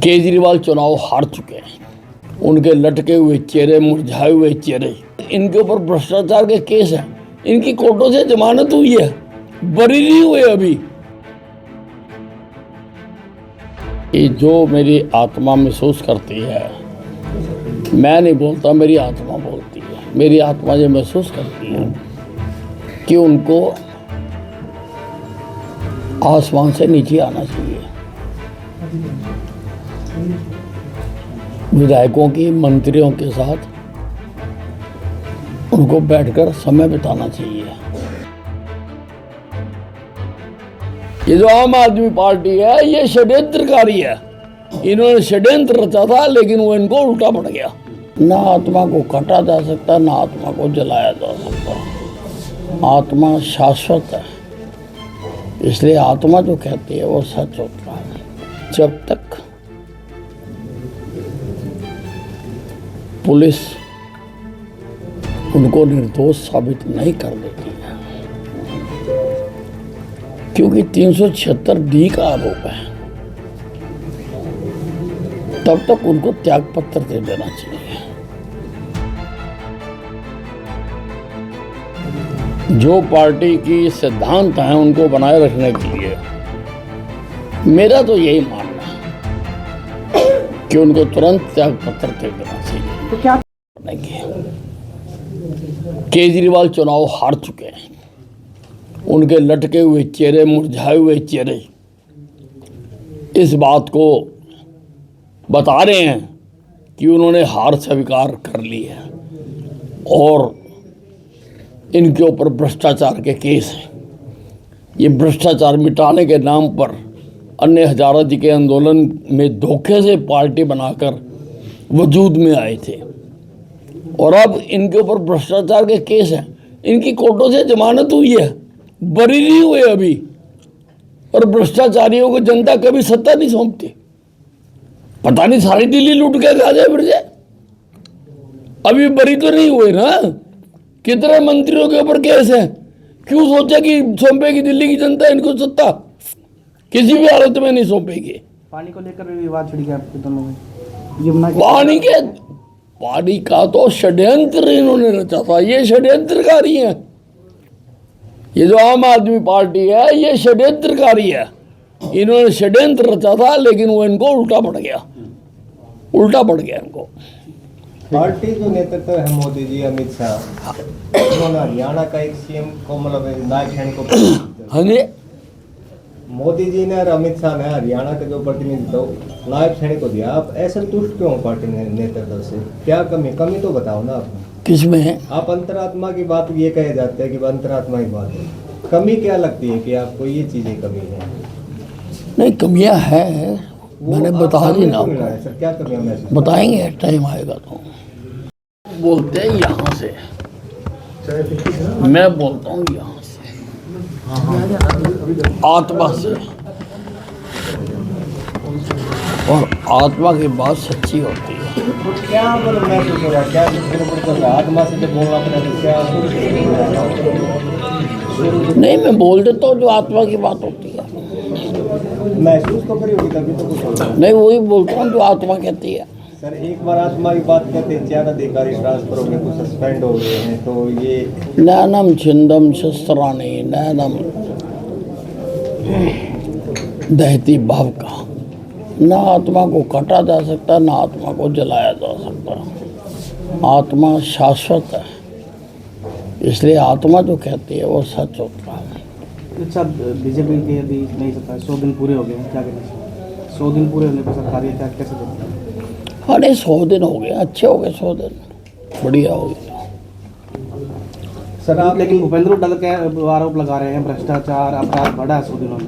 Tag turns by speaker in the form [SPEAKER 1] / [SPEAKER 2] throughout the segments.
[SPEAKER 1] केजरीवाल चुनाव हार चुके हैं। उनके लटके हुए चेहरे, मुरझाए हुए चेहरे, इनके ऊपर भ्रष्टाचार के केस हैं। इनकी कोर्टों से जमानत हुई है, बरी नहीं हुए अभी। ये जो मेरी आत्मा महसूस करती है, मैं नहीं बोलता, मेरी आत्मा बोलती है। मेरी आत्मा ये महसूस करती है कि उनको आसमान से नीचे आना चाहिए। विधायकों की, मंत्रियों के साथ उनको बैठकर समय बिताना चाहिए। ये जो आम आदमी पार्टी है, ये षड्यंत्रकारी है। इन्होंने षड्यंत्र रचा था, लेकिन वो इनको उल्टा पड़ गया। ना आत्मा को काटा जा सकता, ना आत्मा को जलाया जा सकता। आत्मा शाश्वत है, इसलिए आत्मा जो कहती है वो सच होता है। जब तक पुलिस उनको निर्दोष साबित नहीं कर देती है, क्योंकि 376D का आरोप है, तब तक उनको त्यागपत्र दे देना चाहिए। जो पार्टी की सिद्धांत हैं उनको बनाए रखने के लिए मेरा तो यही मानना है कि उनको तुरंत त्यागपत्र दे देना चाहिए।
[SPEAKER 2] तो क्या
[SPEAKER 1] केजरीवाल चुनाव हार चुके हैं। उनके लटके हुए चेहरे, मुरझाए हुए चेहरे इस बात को बता रहे हैं कि उन्होंने हार स्वीकार कर ली है और इनके ऊपर भ्रष्टाचार के केस हैं। ये भ्रष्टाचार मिटाने के नाम पर अन्य हजारा जी के आंदोलन में धोखे से पार्टी बनाकर वजूद में आए थे और अब इनके ऊपर भ्रष्टाचार के केस हैं। इनकी कोर्टों से जमानत हुई है, बरी नहीं हुए अभी। और भ्रष्टाचारियों को जनता कभी सत्ता नहीं सौंपती। पता नहीं सारी दिल्ली लूट के खा जाए फिर जाए। अभी बरी तो नहीं हुए ना। कितने मंत्रियों के ऊपर केस है। क्यों सोचा कि सौंपेगी दिल्ली की जनता इनको सत्ता? किसी भी हालत में नहीं सौंपेगी।
[SPEAKER 2] पानी को लेकर भी विवाद छिड़ गया आपके दोनों में।
[SPEAKER 1] पानी का तो षड्यंत्र इन्होंने रचा था। ये षड्यंत्रकारी है। ये जो आम आदमी पार्टी है, ये षड्यंत्रकारी है। इन्होंने षड्यंत्र रचा था, लेकिन वो इनको उल्टा पड़ गया। उल्टा पड़ गया इनको।
[SPEAKER 3] पार्टी जो नेतृत्व है मोदी जी, अमित शाह, उन्होंने हरियाणा का एक सीएम को मतलब नायक सैनिक को
[SPEAKER 1] हाँ जी,
[SPEAKER 3] मोदी जी ने और अमित शाह ने हरियाणा के जो प्रतिनिधित्व नायक सैनिक को दिया। आप असंतुष्ट क्यों पार्टी नेतृत्व से? क्या कमी तो बताओ ना आप।
[SPEAKER 1] किसमें है?
[SPEAKER 3] आप अंतरात्मा की बात ये कहे जाते हैं कि अंतरात्मा की बात है। कमी क्या लगती है कि आपको ये चीजें कमी है?
[SPEAKER 1] नहीं, कमियां हैं, मैंने बता दी ना।
[SPEAKER 3] सर क्या कमियां महसूस
[SPEAKER 1] बताएंगे, टाइम आएगा तो। बोलते हैं यहाँ से, मैं बोलता हूँ यहाँ से, आत्मा से। और आत्मा की बात सच्ची होती है।
[SPEAKER 3] तो क्या मतलब महसूस हो रहा है? क्या आत्मा से जब बोलना पड़ा तो क्या?
[SPEAKER 1] नहीं, मैं बोल देता हूँ जो आत्मा की बात होती है।
[SPEAKER 3] महसूस तो करी होगी तभी तो कुछ होगा।
[SPEAKER 1] नहीं, वही बोलता हूँ जो आत्मा कहती है।
[SPEAKER 3] सर एक बार आत्मा की बात कहते हैं, 4 अधिकारी ट्रांसफर हो गए, कुछ सस्पेंड हो गए हैं, तो ये
[SPEAKER 1] नैनम छिंदम शस्त्राणी नैनम दहती भाव का। ना आत्मा को काटा जा सकता, ना आत्मा को जलाया जा सकता। आत्मा शाश्वत है, इसलिए आत्मा जो कहती है वो सच होता है।
[SPEAKER 2] अच्छा, बीजेपी के अभी नहीं सकता 100 दिन पूरे हो गए हैं, क्या कहना? 100 दिन पूरे होने पर सरकार क्या कैसे देती है?
[SPEAKER 1] अरे 100 दिन हो गए, अच्छे हो गए 100 दिन, बढ़िया हो गया।
[SPEAKER 3] सर आप
[SPEAKER 2] लेकिन भूपेंद्र हुड्डा के आरोप लगा रहे हैं भ्रष्टाचार अपराध बढ़ा 100 दिनों में।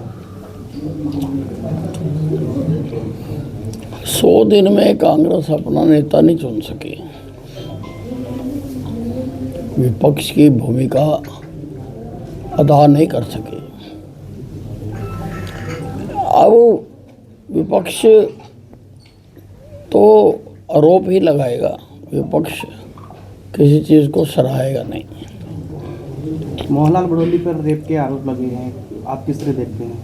[SPEAKER 1] 100 दिन में कांग्रेस अपना नेता नहीं चुन सकी। विपक्ष की भूमिका अदा नहीं कर सके। अब विपक्ष तो आरोप ही लगाएगा, विपक्ष किसी चीज़ को सराहेगा नहीं।
[SPEAKER 2] मोहनलाल बड़ौली पर रेप के आरोप लगे हैं, आप किस तरह देखते हैं?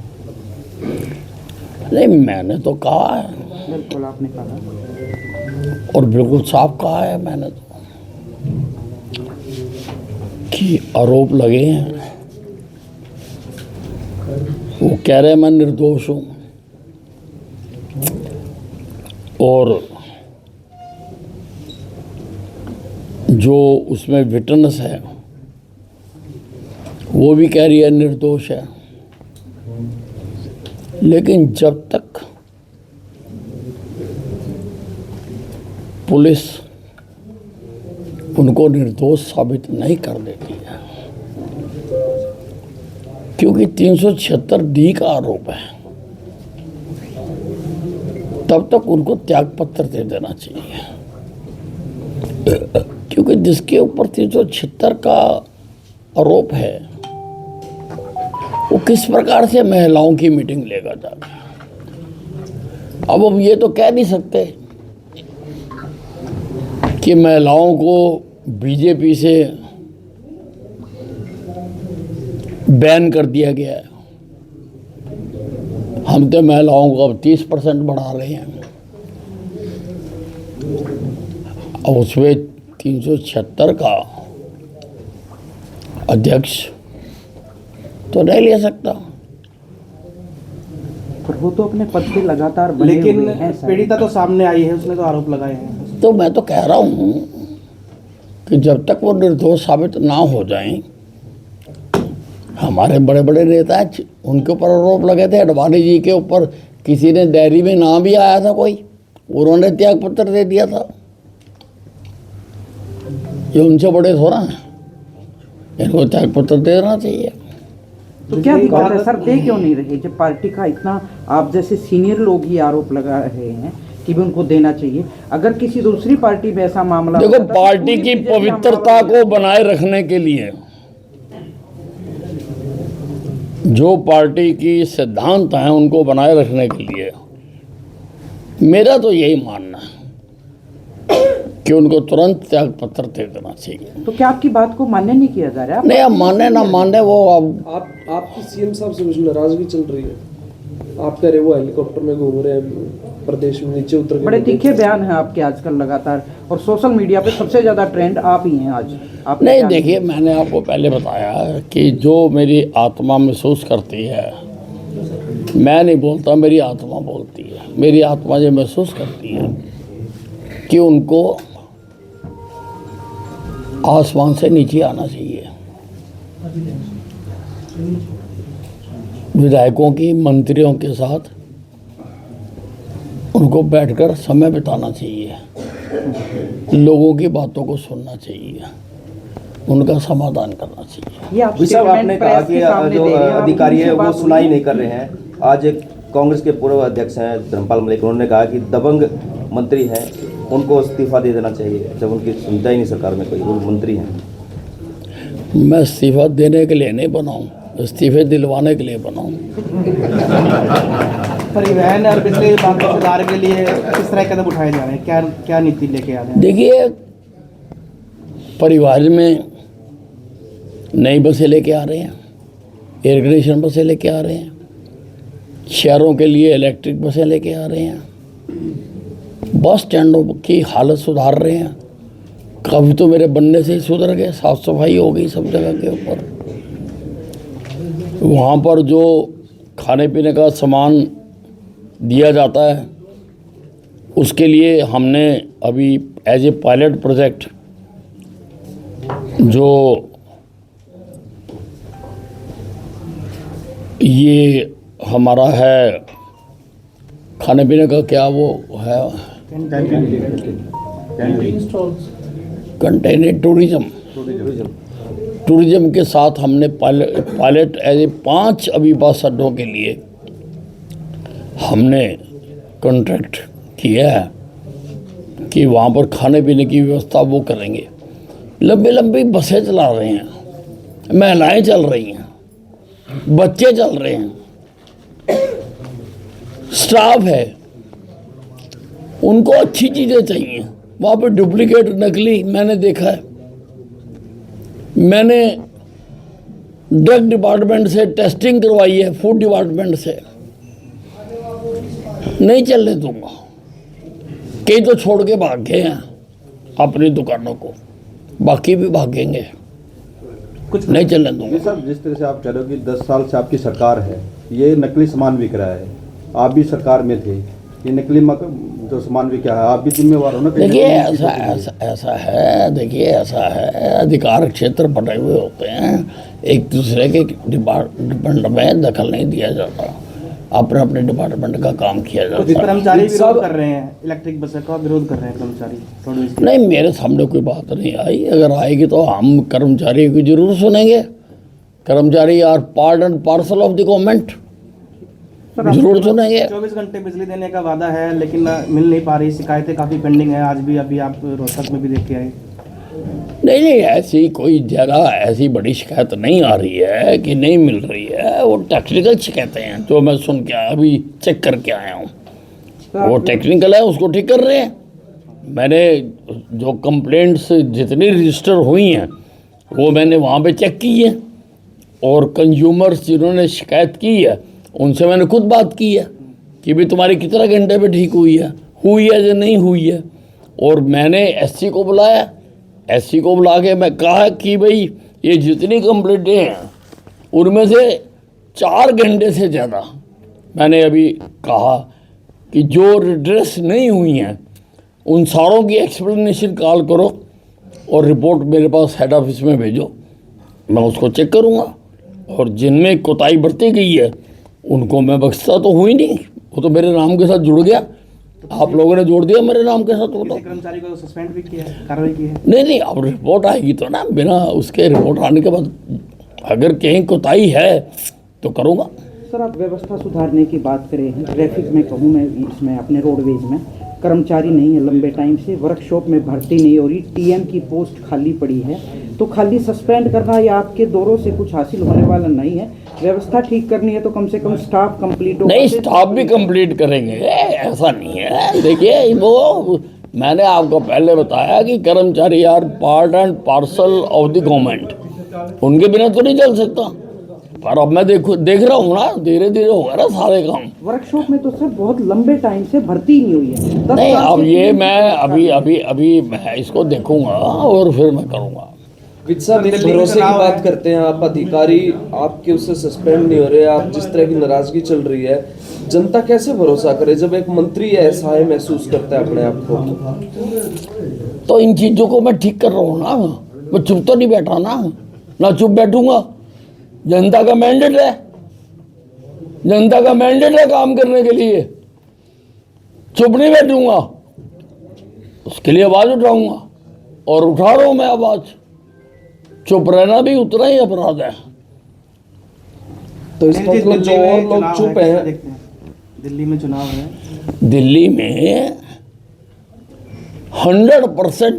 [SPEAKER 1] नहीं, मैंने तो कहा है
[SPEAKER 2] बिल्कुल आपने कहा।
[SPEAKER 1] और बिल्कुल साफ कहा है मैंने तो कि आरोप लगे हैं। वो कह रहे हैं मैं निर्दोष हूं और जो उसमें विटनेस है वो भी कह रही है निर्दोष है। लेकिन जब तक पुलिस उनको निर्दोष साबित नहीं कर देती है, क्योंकि 376 डी का आरोप है, तब तक उनको त्याग पत्र दे देना चाहिए। क्योंकि जिसके ऊपर 376 का आरोप है वो किस प्रकार से महिलाओं की मीटिंग लेगा जाकर। अब हम ये तो कह नहीं सकते कि महिलाओं को बीजेपी से बैन कर दिया गया है। हम तो महिलाओं को अब 30% बढ़ा रहे हैं, और उसमें 376 का अध्यक्ष तो नहीं ले सकता।
[SPEAKER 2] पर वो तो अपने पद पे लगातार बने
[SPEAKER 4] लेकिन
[SPEAKER 2] हुए हैं।
[SPEAKER 4] पीड़िता तो सामने आई है, उसने तो आरोप लगाए हैं।
[SPEAKER 1] तो मैं तो कह रहा हूं कि जब तक वो निर्दोष साबित ना हो जाएं, हमारे बड़े बड़े नेता हैं, उनके ऊपर आरोप लगे थे। अडवाणी जी के ऊपर किसी ने डायरी में नाम भी आया था कोई, उन्होंने त्याग पत्र दे दिया था। ये उनसे बड़े थोड़ा हैं, इनको त्याग पत्र देना चाहिए।
[SPEAKER 2] तो क्या दिक्कत है सर, दे क्यों नहीं रहे? जब पार्टी का इतना, आप जैसे सीनियर लोग ही आरोप लगा रहे हैं कि भी उनको देना चाहिए। अगर किसी दूसरी पार्टी में ऐसा मामला
[SPEAKER 1] देखो,
[SPEAKER 2] होता तो
[SPEAKER 1] पार्टी
[SPEAKER 2] पूरी
[SPEAKER 1] की
[SPEAKER 2] बीजेपी
[SPEAKER 1] पवित्रता
[SPEAKER 2] हमला
[SPEAKER 1] को बनाए रखने के लिए, जो पार्टी की सिद्धांत हैं उनको बनाए रखने के लिए मेरा तो यही मानना है कि उनको तुरंत त्याग पत्र दे देना चाहिए।
[SPEAKER 2] तो क्या आपकी बात को मान्य नहीं किया जा रहा है?
[SPEAKER 1] नहीं, अब माने ना माने वो अब
[SPEAKER 5] आपकी सीएम साहब से कुछ नाराजगी चल रही है। आप कह रहे वो हेलीकॉप्टर में घूम रहे हैं प्रदेश में, नीचे उतर के
[SPEAKER 2] बड़े तीखे बयान हैं आपके आजकल लगातार, और सोशल मीडिया पे सबसे ज्यादा ट्रेंड आप ही हैं आज। आप
[SPEAKER 1] नहीं, देखिए, मैंने आपको पहले बताया कि जो मेरी आत्मा महसूस करती है, मैं नहीं बोलता, मेरी आत्मा बोलती है। मेरी आत्मा ये महसूस करती है कि उनको आसमान से नीचे आना चाहिए। विधायकों की, मंत्रियों के साथ उनको बैठकर समय बिताना चाहिए, लोगों की बातों को सुनना चाहिए, उनका समाधान करना चाहिए।
[SPEAKER 2] ये आप
[SPEAKER 6] जी साहब, आपने
[SPEAKER 2] स्टेटमेंट
[SPEAKER 6] कहा
[SPEAKER 2] प्रेस
[SPEAKER 6] कि
[SPEAKER 2] के सामने
[SPEAKER 6] जो
[SPEAKER 2] दे रहे हैं, आप
[SPEAKER 6] अधिकारी
[SPEAKER 2] उनसे
[SPEAKER 6] है वो
[SPEAKER 2] बात
[SPEAKER 6] सुनाई
[SPEAKER 2] हुई?
[SPEAKER 6] नहीं कर रहे हैं। आज एक कांग्रेस के पूर्व अध्यक्ष हैं धर्मपाल मलिक, उन्होंने कहा कि दबंग मंत्री हैं, उनको इस्तीफा दे देना चाहिए, जब उनकी सुनता ही नहीं सरकार में कोई, वो मंत्री हैं।
[SPEAKER 1] मैं इस्तीफा देने के लिए नहीं बनाऊं, इस्तीफे दिलवाने के लिए बनाऊं।
[SPEAKER 4] परिवहन और बिजली विभाग के सुधार के लिए किस तरह कदम उठाए जा रहे हैं? क्या क्या नीति लेके आ रहे हैं?
[SPEAKER 1] देखिए, परिवार में नई बसें लेके आ रहे हैं, एयर कंडीशन बसें लेके आ रहे हैं, शहरों के लिए इलेक्ट्रिक बसें लेके आ रहे हैं, बस स्टैंडों की हालत सुधार रहे हैं। काफ़ी तो मेरे बनने से ही सुधर गए, साफ सफाई हो गई सब जगह के ऊपर। वहाँ पर जो खाने पीने का सामान दिया जाता है, उसके लिए हमने अभी एज ए पायलट प्रोजेक्ट जो ये हमारा है खाने पीने का, क्या वो है, कंटेनर टूरिज्म के साथ हमने पायलट एज ए 5 अभी बस अड्डों के लिए हमने कॉन्ट्रैक्ट किया है कि वहाँ पर खाने पीने की व्यवस्था वो करेंगे। लंबी लंबी बसें चला रहे हैं, महिलाएं चल रही हैं, बच्चे चल रहे हैं, स्टाफ है, उनको अच्छी चीज़ें चाहिए। वहाँ पर डुप्लीकेट, नकली मैंने देखा है। मैंने ड्रग डिपार्टमेंट से टेस्टिंग करवाई है, फूड डिपार्टमेंट से, नहीं चलने दूंगा। कई तो छोड़ के भाग गए हैं अपनी दुकानों को, बाकी भी भागेंगे,
[SPEAKER 4] कुछ
[SPEAKER 1] नहीं चलने दूंगा।
[SPEAKER 7] ये सब जिस तरह से आप कह रहे हो कि 10 साल से आपकी सरकार है, ये नकली सामान बिक रहा है, आप भी सरकार में थे, ये नकली जो सामान बिक रहा है, आप भी जिम्मेवार हो ना।
[SPEAKER 1] देखिए ऐसा है, अधिकार क्षेत्र बटे हुए होते हैं, एक दूसरे के डिपार्टमेंट में दखल नहीं दिया जाता, अपने अपने डिपार्टमेंट का काम किया
[SPEAKER 4] कुछ
[SPEAKER 1] जाता है।
[SPEAKER 4] कर्मचारी विरोध कर रहे हैं, इलेक्ट्रिक बस का विरोध कर रहे हैं कर्मचारी रोडवेज के।
[SPEAKER 1] नहीं, मेरे सामने कोई बात नहीं आई, अगर आएगी तो हम कर्मचारियों की जरूर सुनेंगे। कर्मचारी are part and parcel of the government, जरूर सुनेंगे।
[SPEAKER 4] 24 घंटे बिजली देने का वादा है लेकिन मिल नहीं पा रही, शिकायतें काफ़ी पेंडिंग है। आज भी अभी आप रोहतक में भी देख के आए।
[SPEAKER 1] नहीं, ऐसी कोई ज़्यादा ऐसी बड़ी शिकायत नहीं आ रही है कि नहीं मिल रही है, वो टेक्निकल शिकायतें हैं जो मैं सुन के अभी चेक करके आया हूँ, वो टेक्निकल है, उसको ठीक कर रहे हैं। मैंने जो कंप्लेंट्स जितनी रजिस्टर हुई हैं वो मैंने वहाँ पे चेक की है, और कंज्यूमर्स जिन्होंने शिकायत की है उनसे मैंने खुद बात की है कि भाई तुम्हारी कितना घंटे पे ठीक हुई है या नहीं हुई है। और मैंने एससी को बुलाया, एससी को बुला के मैं कहा कि भाई ये जितनी कंप्लेंटें हैं उनमें से 4 घंटे से ज़्यादा मैंने अभी कहा कि जो रिड्रेस नहीं हुई हैं उन सारों की एक्सप्लेनेशन कॉल करो और रिपोर्ट मेरे पास हेड ऑफिस में भेजो, मैं उसको चेक करूँगा। और जिनमें कोताही बरती गई है उनको मैं बख्शता तो हुई नहीं, वो तो मेरे नाम के साथ जुड़ गया, आप लोगों ने जोड़ दिया मेरे नाम के साथ। वो तो
[SPEAKER 4] कर्मचारी को सस्पेंड भी किया है, कार्रवाई की है।
[SPEAKER 1] नहीं, अब रिपोर्ट आएगी तो ना, बिना उसके रिपोर्ट आने के बाद अगर कहीं कोताही है तो करूँगा।
[SPEAKER 2] सर, आप व्यवस्था सुधारने की बात करें हैं, ट्रैफिक में कहूँ मैं इसमें अपने रोडवेज में कर्मचारी नहीं है, लंबे टाइम से वर्कशॉप में भर्ती नहीं हो रही, टीएम की पोस्ट खाली पड़ी है, तो खाली सस्पेंड करना या आपके दौरों से कुछ हासिल होने वाला नहीं है। व्यवस्था ठीक करनी है तो कम से कम स्टाफ कंप्लीट हो।
[SPEAKER 1] नहीं, स्टाफ भी कंप्लीट करेंगे, ऐसा नहीं है। देखिए, वो मैंने आपको पहले बताया कि कर्मचारी are part and parcel of the government, उनके बिना तो नहीं चल सकता। पर अब मैं देख रहा हूँ ना, धीरे धीरे होगा ना सारे काम।
[SPEAKER 2] वर्कशॉप में तो सर बहुत लंबे टाइम से भर्ती नहीं हुई है।
[SPEAKER 1] नहीं, अब ये मैं अभी मैं इसको देखूंगा और फिर मैं करूँगा।
[SPEAKER 5] विद साहब, एक भरोसे की बात करते हैं, आप अधिकारी आपके उससे सस्पेंड नहीं हो रहे, आप जिस तरह की नाराजगी चल रही है, जनता कैसे भरोसा करे जब एक मंत्री ऐसा है महसूस करता है अपने आप को?
[SPEAKER 1] तो इन चीज़ों को मैं ठीक कर रहा हूँ ना, मैं चुप तो नहीं बैठा ना चुप बैठूंगा। जनता का मैंडेट है, जनता का मैंडेट है काम करने के लिए, चुप नहीं बैठूंगा, उसके लिए आवाज़ उठाऊंगा और उठा रहा हूँ मैं आवाज़। चुप रहना भी उतना ही अपराध है।
[SPEAKER 5] तो इसका मतलब जो और लोग चुप हैं,
[SPEAKER 4] दिल्ली में चुनाव है,
[SPEAKER 1] दिल्ली में 100%